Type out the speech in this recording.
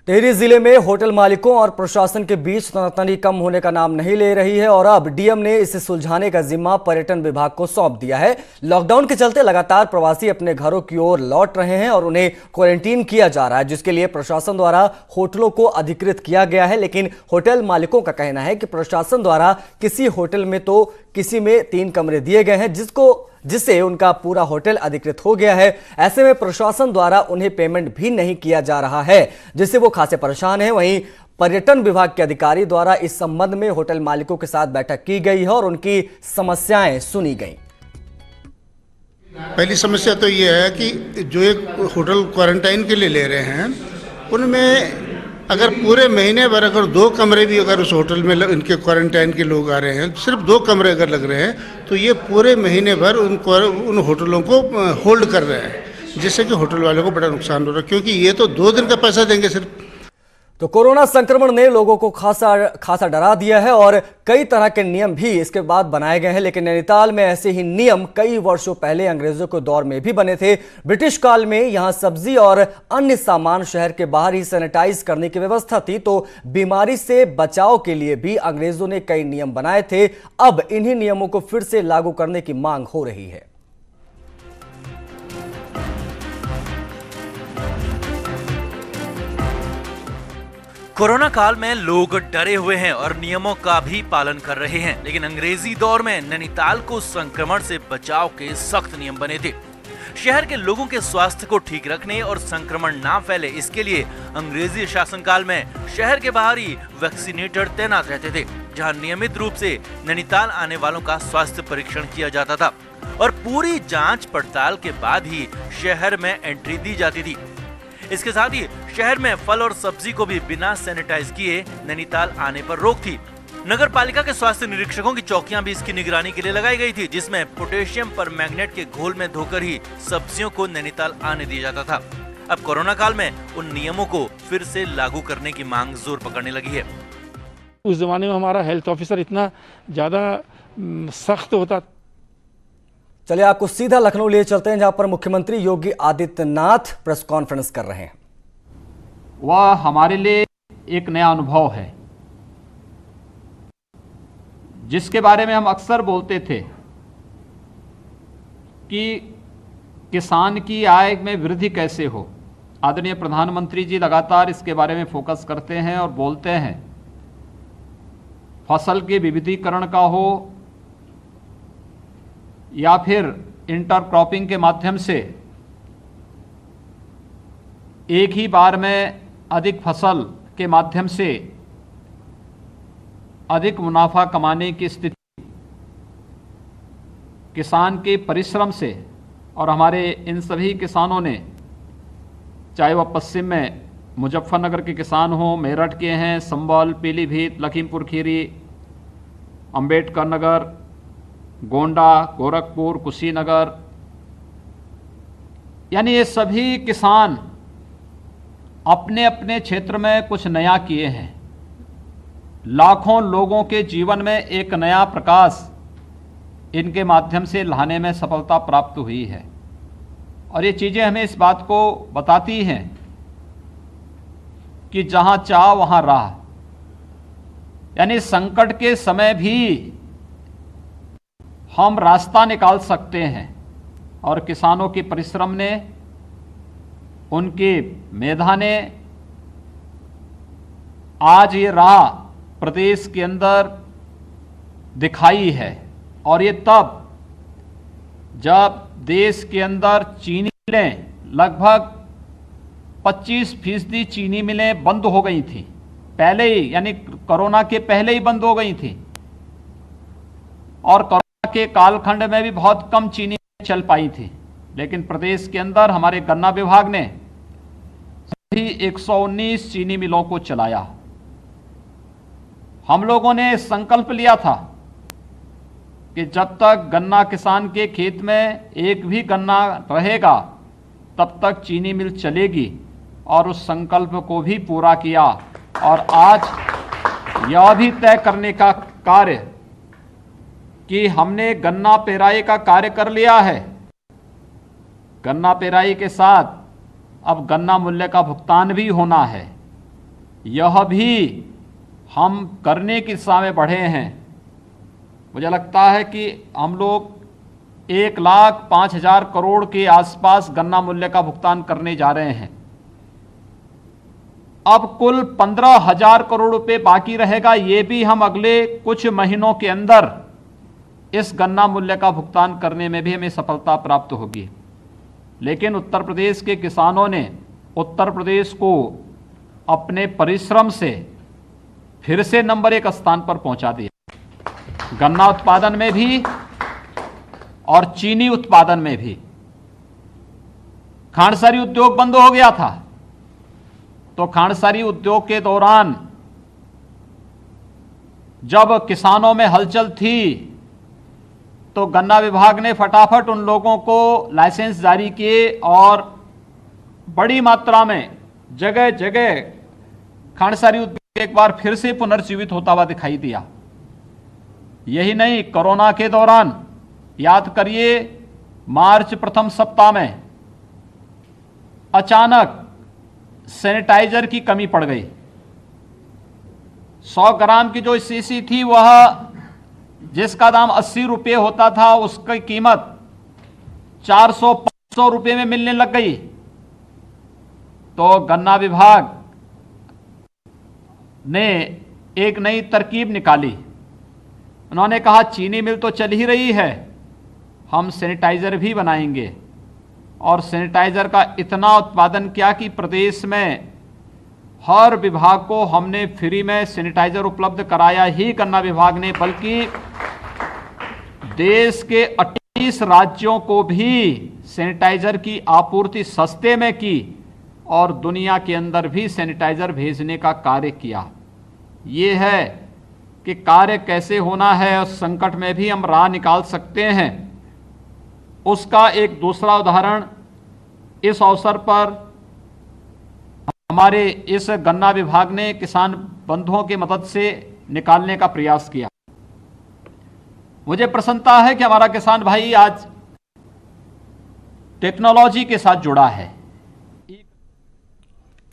टिहरी जिले में होटल मालिकों और प्रशासन के बीच तनातनी कम होने का नाम नहीं ले रही है और अब डीएम ने इसे सुलझाने का जिम्मा पर्यटन विभाग को सौंप दिया है। लॉकडाउन के चलते लगातार प्रवासी अपने घरों की ओर लौट रहे हैं और उन्हें क्वारंटीन किया जा रहा है, जिसके लिए प्रशासन द्वारा होटलों को अधिकृत किया गया है। लेकिन होटल मालिकों का कहना है कि प्रशासन द्वारा किसी होटल में तो किसी में 3 कमरे दिए गए हैं, जिससे उनका पूरा होटल अधिकृत हो गया है। ऐसे में प्रशासन द्वारा उन्हें पेमेंट भी नहीं किया जा रहा है, जिससे वो खासे परेशान हैं। वहीं पर्यटन विभाग के अधिकारी द्वारा इस संबंध में होटल मालिकों के साथ बैठक की गई है और उनकी समस्याएं सुनी गई। पहली समस्या तो ये है कि जो एक होटल क्वारंटाइन के लिए ले रहे हैं, उनमें अगर पूरे महीने भर अगर 2 कमरे भी अगर उस होटल में इनके क्वारंटाइन के लोग आ रहे हैं, सिर्फ 2 कमरे अगर लग रहे हैं, तो ये पूरे महीने भर उन होटलों को होल्ड कर रहे हैं, जिससे कि होटल वालों को बड़ा नुकसान हो रहा है, क्योंकि ये तो 2 दिन का पैसा देंगे सिर्फ। तो कोरोना संक्रमण ने लोगों को खासा डरा दिया है और कई तरह के नियम भी इसके बाद बनाए गए हैं। लेकिन नैनीताल में ऐसे ही नियम कई वर्षों पहले अंग्रेजों के दौर में भी बने थे। ब्रिटिश काल में यहां सब्जी और अन्य सामान शहर के बाहर ही सैनिटाइज करने की व्यवस्था थी, तो बीमारी से बचाव के लिए भी अंग्रेजों ने कई नियम बनाए थे। अब इन्हीं नियमों को फिर से लागू करने की मांग हो रही है। कोरोना काल में लोग डरे हुए हैं और नियमों का भी पालन कर रहे हैं, लेकिन अंग्रेजी दौर में नैनीताल को संक्रमण से बचाव के सख्त नियम बने थे। शहर के लोगों के स्वास्थ्य को ठीक रखने और संक्रमण ना फैले, इसके लिए अंग्रेजी शासनकाल में शहर के बाहर ही वैक्सीनेटर तैनात रहते थे, जहां नियमित रूप से नैनीताल आने वालों का स्वास्थ्य परीक्षण किया जाता था और पूरी जांच पड़ताल के बाद ही शहर में एंट्री दी जाती थी। इसके साथ ही शहर में फल और सब्जी को भी बिना सैनिटाइज किए नैनीताल आने पर रोक थी। नगर पालिका के स्वास्थ्य निरीक्षकों की चौकियां भी इसकी निगरानी के लिए लगाई गई थी, जिसमें पोटेशियम परमैंगनेट के घोल में धोकर ही सब्जियों को नैनीताल आने दिया जाता था। अब कोरोना काल में उन नियमों को फिर से लागू करने की मांग जोर पकड़ने लगी है। उस जमाने में हमारा हेल्थ ऑफिसर इतना ज्यादा सख्त होता। चलिए आपको सीधा लखनऊ ले चलते हैं, जहां पर मुख्यमंत्री योगी आदित्यनाथ प्रेस कॉन्फ्रेंस कर रहे हैं। वह हमारे लिए एक नया अनुभव है, जिसके बारे में हम अक्सर बोलते थे कि किसान की आय में वृद्धि कैसे हो। आदरणीय प्रधानमंत्री जी लगातार इसके बारे में फोकस करते हैं और बोलते हैं, फसल के विविधीकरण का हो या फिर इंटरक्रॉपिंग के माध्यम से एक ही बार में अधिक फसल के माध्यम से अधिक मुनाफा कमाने की स्थिति किसान के परिश्रम से, और हमारे इन सभी किसानों ने, चाहे वह पश्चिम में मुजफ्फरनगर के किसान हो, मेरठ के हैं, संभल, पीलीभीत, लखीमपुर खीरी, अंबेडकर नगर, गोंडा, गोरखपुर, कुशीनगर, यानी ये सभी किसान अपने अपने क्षेत्र में कुछ नया किए हैं। लाखों लोगों के जीवन में एक नया प्रकाश इनके माध्यम से लाने में सफलता प्राप्त हुई है। और ये चीज़ें हमें इस बात को बताती हैं कि जहां चाह वहां राह, यानी संकट के समय भी हम रास्ता निकाल सकते हैं। और किसानों के परिश्रम ने, उनकी मेधा ने आज ये राह प्रदेश के अंदर दिखाई है। और ये तब जब देश के अंदर चीनी मिलें, लगभग 25% चीनी मिलें बंद हो गई थी पहले ही, यानी कोरोना के पहले ही बंद हो गई थी। और कोरोना के कालखंड में भी बहुत कम चीनी चल पाई थी, लेकिन प्रदेश के अंदर हमारे गन्ना विभाग ने सभी 119 चीनी मिलों को चलाया। हम लोगों ने संकल्प लिया था कि जब तक गन्ना किसान के खेत में एक भी गन्ना रहेगा तब तक चीनी मिल चलेगी, और उस संकल्प को भी पूरा किया। और आज यह भी तय करने का कार्य कि हमने गन्ना पेराई का कार्य कर लिया है। गन्ना पेराई के साथ अब गन्ना मूल्य का भुगतान भी होना है। यह भी हम करने की दिशा में बढ़े हैं। मुझे लगता है कि हम लोग 1,05,000 करोड़ के आसपास गन्ना मूल्य का भुगतान करने जा रहे हैं। अब कुल 15,000 करोड़ रुपए बाकी रहेगा। ये भी हम अगले कुछ महीनों के अंदर इस गन्ना मूल्य का भुगतान करने में भी हमें सफलता प्राप्त होगी। लेकिन उत्तर प्रदेश के किसानों ने उत्तर प्रदेश को अपने परिश्रम से फिर से नंबर 1 स्थान पर पहुंचा दिया, गन्ना उत्पादन में भी और चीनी उत्पादन में भी। खांडसारी उद्योग बंद हो गया था, तो खांडसारी उद्योग के दौरान जब किसानों में हलचल थी तो गन्ना विभाग ने फटाफट उन लोगों को लाइसेंस जारी किए और बड़ी मात्रा में जगह जगह खांडसारी उद्योग एक बार फिर से पुनर्जीवित होता हुआ दिखाई दिया। यही नहीं, कोरोना के दौरान याद करिए, मार्च प्रथम सप्ताह में अचानक सैनिटाइजर की कमी पड़ गई। 100 ग्राम की जो शीशी थी वह जिसका दाम 80 रुपये होता था, उसकी कीमत 400-500 रुपये में मिलने लग गई। तो गन्ना विभाग ने एक नई तरकीब निकाली। उन्होंने कहा चीनी मिल तो चल ही रही है, हम सैनिटाइजर भी बनाएंगे। और सैनिटाइजर का इतना उत्पादन किया कि प्रदेश में हर विभाग को हमने फ्री में सैनिटाइजर उपलब्ध कराया ही गन्ना विभाग ने, बल्कि देश के 28 राज्यों को भी सैनिटाइजर की आपूर्ति सस्ते में की और दुनिया के अंदर भी सैनिटाइजर भेजने का कार्य किया। ये है कि कार्य कैसे होना है और संकट में भी हम राह निकाल सकते हैं। उसका एक दूसरा उदाहरण इस अवसर पर हमारे इस गन्ना विभाग ने किसान बंधुओं की मदद से निकालने का प्रयास किया। मुझे प्रसन्नता है कि हमारा किसान भाई आज टेक्नोलॉजी के साथ जुड़ा है।